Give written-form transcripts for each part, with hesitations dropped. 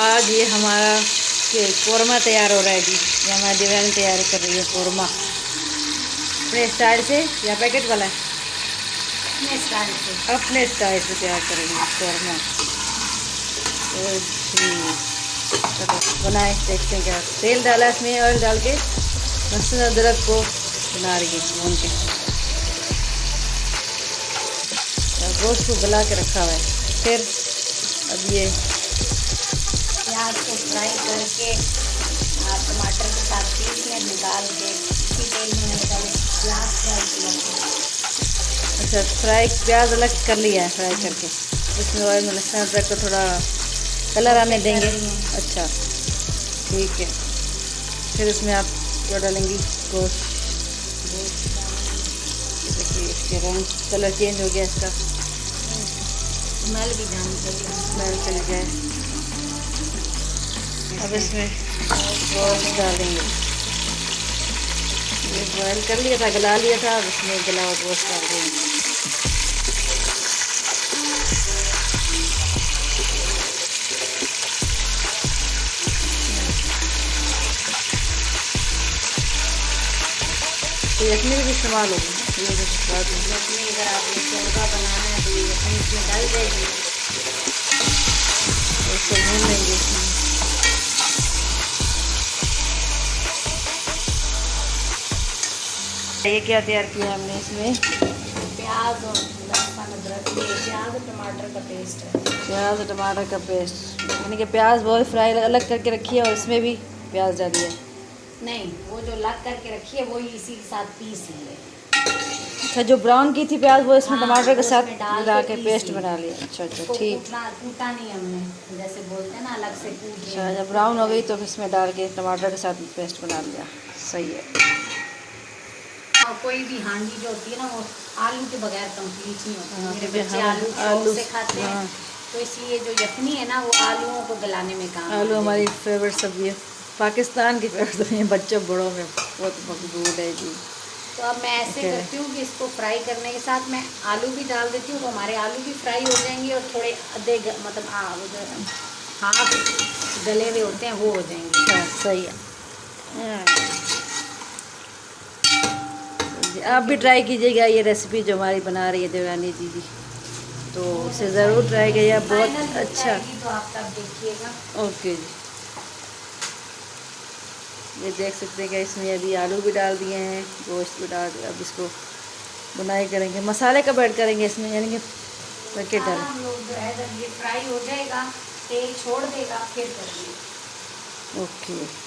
आज ये हमारा कौरमा तैयार हो रहा है जी। ये हमारी देवरानी तैयारी कर रही है कौरमा अपने स्टाइल से या पैकेट वाला है। अपने स्टाइल से तैयार करेंगे कौरमा। तो चलो बनाए, देखते हैं क्या। तेल डाला इसमें, ऑयल डाल के लहसुन अदरक को बना रही है भून के। गोश्त को गला के रखा हुआ है। फिर अब ये प्याज को फ्राई करके टमाटर के साथ पीस में निकाल के इसी तेल में प्याज फ्राई किया। अच्छा, फ्राई प्याज अलग कर लिया है फ्राई करके। इसमें ऑयल में लहसुन अदरक को थोड़ा कलर आने देंगे। अच्छा ठीक है। फिर इसमें आप क्या डालेंगी? गोश्त। देखिए इसके रंग कलर चेंज हो गया इसका। स्मेल भी जानी चाहिए, स्मेल चल जाए। अब इसमें गोश्त डालेंगे। ये बॉयल कर लिया था, गला लिया था। अब इसमें गला हुआ गोश्त डाल देंगे। तो यखनी भी इस्तेमाल होगी। यखनी अगर आपने शोरबा बनाना है तो ये यखनी इसमें डाल देगी। उसको भून लेंगे। ये क्या तैयार किया हमने इसमें? प्याज और लहसुन अदरक, प्याज और टमाटर का पेस्ट है। प्याज और टमाटर का पेस्ट, यानी कि प्याज बहुत फ्राई अलग करके रखी है और इसमें भी प्याज डाली है। नहीं, वो जो लग करके रखी है वो इसी के साथ पीस लिए। अच्छा, जो ब्राउन की थी प्याज वो इसमें टमाटर के साथ डाल के पेस्ट बना लिया। अच्छा अच्छा ठीक। कूटा नहीं हमने, जैसे बोलते हैं ना अलग से कूट लिया। अच्छा, जब ब्राउन हो गई तो इसमें डाल के टमाटर के साथ पेस्ट बना लिया। सही है। और कोई भी हांडी जो होती है ना वो आलू के बगैर कंप्लीट नहीं होती। मेरे बच्चे आलू से खाते हैं, तो इसलिए जो यखनी है ना वो आलूओं को गलाने में काम। आलू हमारी फेवरेट सब्जी है, पाकिस्तान की फेवरेट सब्जी है, बच्चों बड़ों में बहुत मकबूल है जी। तो अब मैं ऐसे करती हूँ कि इसको फ्राई करने के साथ मैं आलू भी डाल देती हूँ, तो हमारे आलू भी फ्राई हो जाएंगे और थोड़े मतलब हाफ गले हुए होते हैं वो हो जाएंगे। हाँ सही है। आप भी ट्राई कीजिएगा ये रेसिपी जो हमारी बना रही है देवरानी जी जी, तो उसे ज़रूर ट्राई करिएगा। बहुत अच्छा। तो आप तब देखिएगा। ओके जी। ये देख सकते हैं कि इसमें अभी आलू भी डाल दिए हैं, गोश्त भी डाल दिया। अब इसको बुनाई करेंगे। मसाले कब ऐड करेंगे इसमें, यानी कि पैकेट डालें? हम लोग जो है जब ये फ्राई हो जाएगा, तेल छोड़ देगा, फिर करिए। ओके।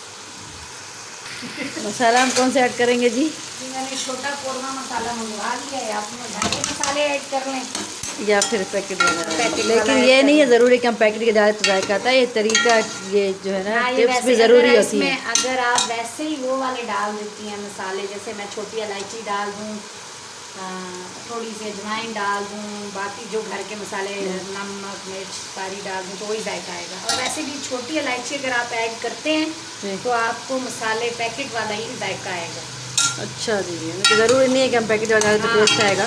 मसाला हम कौन से ऐड करेंगे जी? मैंने छोटा कौरमा मसाला मंगवा लिया है, आप घर के मसाले ऐड कर लें या फिर पैकेट वगैरह। लेकिन ये नहीं है ज़रूरी कि हम पैकेट के डालें तो जायका आता है। ये तरीका, ये जो है ना टिप्स भी ज़रूरी होती है। अगर आप वैसे ही वो वाले डाल देती हैं मसाले, जैसे मैं छोटी इलायची डाल दूँ, थोड़ी सी अजवाइन डाल दूँ, बाकी जो घर के मसाले नमक मिर्च सारी डाल दूँ तो वही जायका आएगा। और वैसे भी छोटी इलायची अगर आप ऐड करते हैं तो आपको मसाले पैकेट वाला ही जायका आएगा। अच्छा जी, तो ज़रूरी नहीं है कि हम पैकेट वाला तो टेस्ट आएगा।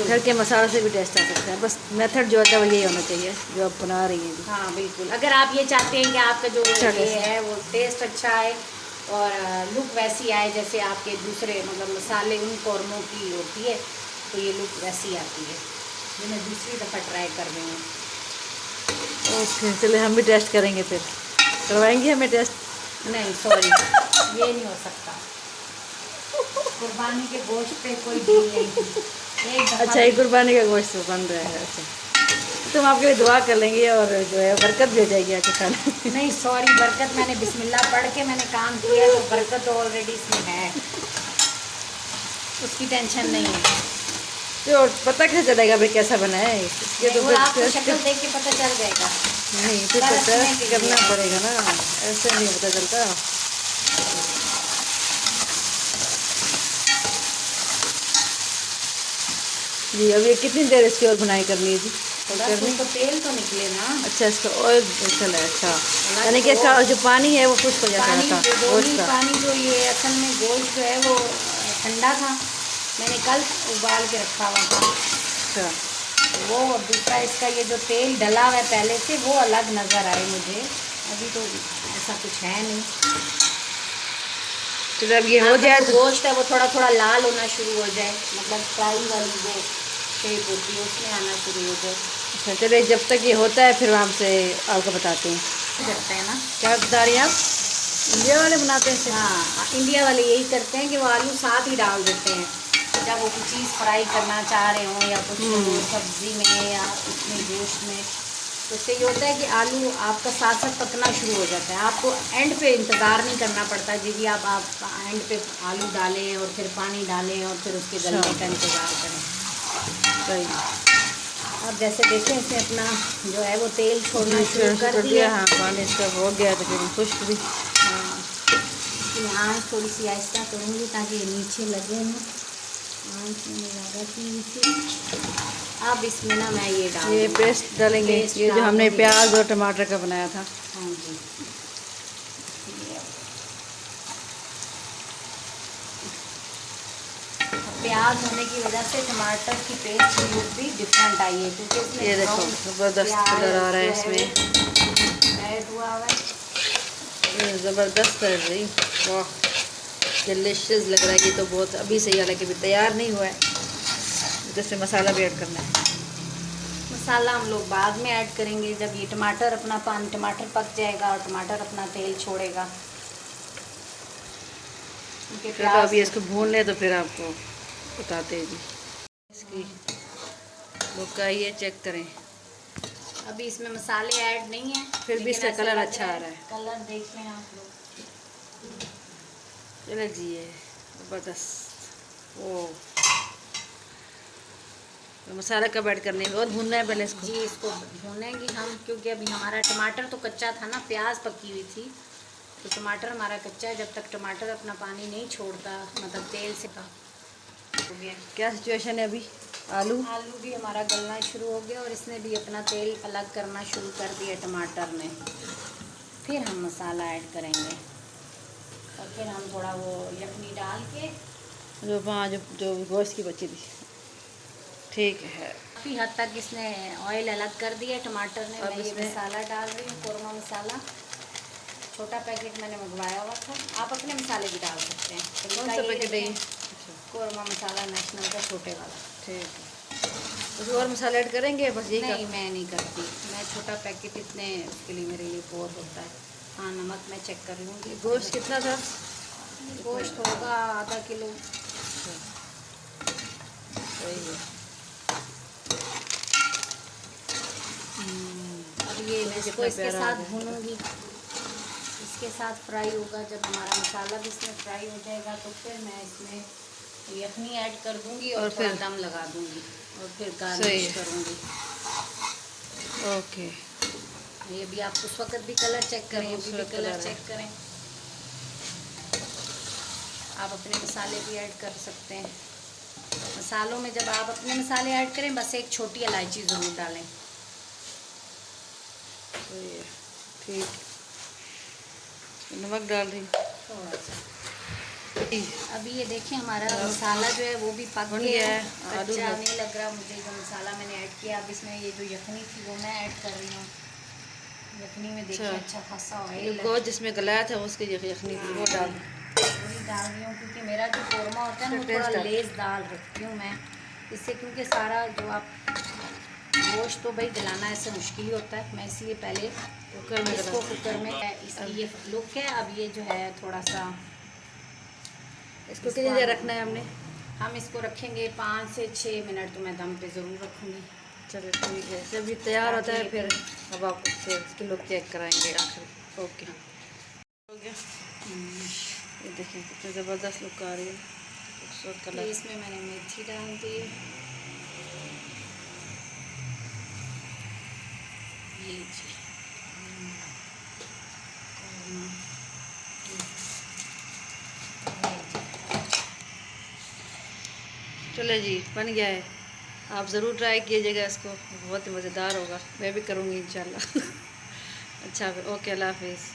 घर के मसालों से भी टेस्ट आ सकता है। बस मेथड जो होता है वो यही होना चाहिए जो आप बना रही हैं जी। हाँ बिल्कुल। अगर आप ये चाहते हैं कि आपका जो ये है वो टेस्ट अच्छा आए और लुक वैसी आए जैसे आपके दूसरे मतलब मसाले उन कौरमों की होती है, तो ये लुक वैसी आती है। ये मैं दूसरी दफ़ा ट्राई कर रही हूँ। ओके, चलिए हम भी टेस्ट करेंगे। फिर करवाएंगे हमें टेस्ट? नहीं सॉरी, ये नहीं हो सकता। कुर्बानी के गोश्त पे कोई डील नहीं। अच्छा, ये कुर्बानी का गोश्त बन रहा है। अच्छा, तो हम आपके लिए दुआ कर लेंगे और जो है बरकत भी हो जाएगी आपके खाने। नहीं सॉरी, बरकत मैंने बिस्मिल्लाह पढ़ के मैंने काम किया तो बरकत तो ऑलरेडी इसमें है, उसकी टेंशन नहीं है। तो पता कैसे चलेगा भाई कैसा बना है इसके? तो आपको शक्ल देख के पता चल जाएगा। नहीं, फिर तो टेस्ट करना पड़ेगा ना, ऐसे नहीं पता चलता। जी, अब ये कितनी देर इसकी और बुनाई करनी है जी? तो तेल तो निकले ना। अच्छा, इसका ऑयल निकल है। अच्छा, यानी कि इसका जो पानी है वो खुश्क हो जाता है गोश्त का। पानी जो ये असल में गोश्त जो है वो ठंडा था, मैंने कल उबाल के रखा हुआ था। अच्छा, वो दूसरा इसका ये जो तेल डला हुआ है पहले से वो अलग नज़र आए मुझे, अभी तो ऐसा कुछ है नहीं। चलो अब ये हो जाए जो तो गोश्त है वो थोड़ा थोड़ा लाल होना शुरू हो जाए, मतलब फ्राई वाली जो शेप होती है उसमें आना शुरू हो जाए। अच्छा चलिए, जब तक ये होता है फिर हम आपसे आपको बताते हैं। करते हैं ना, क्या बता रही हैं आप? इंडिया वाले बनाते हैं इसे? हाँ इंडिया वाले यही करते हैं कि वो आलू साथ ही डाल देते हैं जब वो कुछ चीज़ फ्राई करना चाह रहे हो या कुछ सब्ज़ी में या उसमें गोश्त में। तो इससे ये होता है कि आलू आपका साथ साथ पकना शुरू हो जाता है, आपको एंड पे इंतज़ार नहीं करना पड़ता जी भी आप एंड पे आलू डालें और फिर पानी डालें और फिर उसके गलने का इंतज़ार करें। सही। अब जैसे देखें इसने अपना जो है वो तेल छोड़ना शुरू कर दिया। हाँ, पानी इसका हो गया तो फिर खुश्क भी। हाँ, इसकी आँच थोड़ी सी आहिस्ता करूँगी ताकि ये नीचे लगे ना, आँच में ज़्यादा की थी। अब इसमें ना मैं ये ये पेस्ट डालेंगे, ये जो हमने प्याज और टमाटर का बनाया था। हाँ जी, प्याज होने की वजह से टमाटर की पेस्ट की लुक भी डिफरेंट आई है, क्योंकि इसमें ये देखो ज़बरदस्त कलर आ रहा है इसमें, ऐड हुआ हुआ है। ये ज़बरदस्त है भाई, वाह डिलीशियस लग रहा है। ये तो बहुत अभी से ही, हालांकि अभी तैयार नहीं हुआ है, जैसे मसाला भी ऐड करना है। मसाला हम लोग बाद में ऐड करेंगे जब ये टमाटर अपना टमाटर पक जाएगा और टमाटर अपना तेल छोड़ेगा। चलो अभी इसको भून ले तो फिर आपको बताते हैं जी। इसकी लुक आइए, चेक करें। अभी इसमें मसाले ऐड नहीं है, फिर भी इसका कलर अच्छा आ रहा है। कलर देख लें आप लोग। चलो जी, ये ज़बरदस्त। ओ तो मसाला कब ऐड करने है? बहुत भूनना है पहले इसको? जी इसको भूनेंगे हम, क्योंकि अभी हमारा टमाटर तो कच्चा था ना, प्याज पकी हुई थी, तो टमाटर हमारा कच्चा है। जब तक टमाटर अपना पानी नहीं छोड़ता, मतलब तेल से हो गया। क्या सिचुएशन है अभी? आलू भी हमारा गलना शुरू हो गया और इसने भी अपना तेल अलग करना शुरू कर दिया टमाटर ने। फिर हम मसाला ऐड करेंगे और फिर हम थोड़ा वो यखनी डाल के जो वहाँ जो गोश्त की बची थी, ठीक है। काफ़ी हद तक इसने ऑयल अलग कर दिया टमाटर ने। अब मैं ये इसमें मसाला डाल रही हूँ, कोरमा मसाला, छोटा पैकेट मैंने मंगवाया हुआ था। आप अपने मसाले भी डाल सकते हैं। कौन सा पैकेट है? कोरमा मसाला नेशनल का, छोटे वाला। ठीक है। कुछ और मसाले ऐड करेंगे? बस यही नहीं, मैं नहीं करती, मैं छोटा पैकेट इतने उसके लिए मेरे लिए बहुत होता है। हाँ, नमक मैं चेक कर लूँगी। गोश्त कितना था? गोश्त होगा आधा किलो। सही है। अब ये मैं इसको इसके साथ भूनूंगी, इसके साथ फ्राई होगा। जब हमारा मसाला भी इसमें फ्राई हो जाएगा तो फिर मैं इसमें यखनी ऐड कर दूंगी और फिर दम लगा दूंगी और फिर गार्निश करूंगी। ओके, ये भी आप उस वक्त भी कलर चेक करें, अभी भी कलर चेक करें। आप अपने मसाले भी ऐड कर सकते हैं। मसालों में जब आप अपने मसाले ऐड करें, बस एक छोटी इलायची ज़रूर डालें। ठीक, नमक डाल रही थोड़ा सा। अभी ये देखें हमारा मसाला जो है वो भी पक गया है, कच्चा नहीं लग रहा मुझे जो मसाला मैंने ऐड किया। अब इसमें ये जो यखनी थी वो मैं ऐड कर रही हूँ। यखनी में देखिए अच्छा खासा ऑयल गोश्त जिसमें गलाया था उसकी यखनी थी वो डाल रही हूँ, क्योंकि मेरा जो कोरमा होता है ना थोड़ा लेसदार रखती हूँ मैं इससे, क्योंकि सारा जो आप गोश्त तो भाई गलाना ऐसे मुश्किल ही होता है। मैं इसलिए पहले कुकर में इसकी ये लुक है। अब ये जो है थोड़ा सा इसको कितनी देर रखना है हमने? हम इसको रखेंगे 5 से 6 मिनट, तो मैं दम पे ज़रूर रखूँगी। चलो ठीक है, जब ये तैयार होता है फिर अब आप उससे इसकी लुक चेक कराएंगे आखिर। ओके, हो गया। ये देखिए कितनी ज़बरदस्त लुक आ रही है, खूबसूरत कलर। इसमें मैंने मेथी डाल दी, ये चलो जी, बन गया है। आप ज़रूर ट्राई कीजिएगा इसको, बहुत ही मज़ेदार होगा। मैं भी करूँगी इंशाल्लाह। अच्छा, ओके, अल्लाह हाफिज़।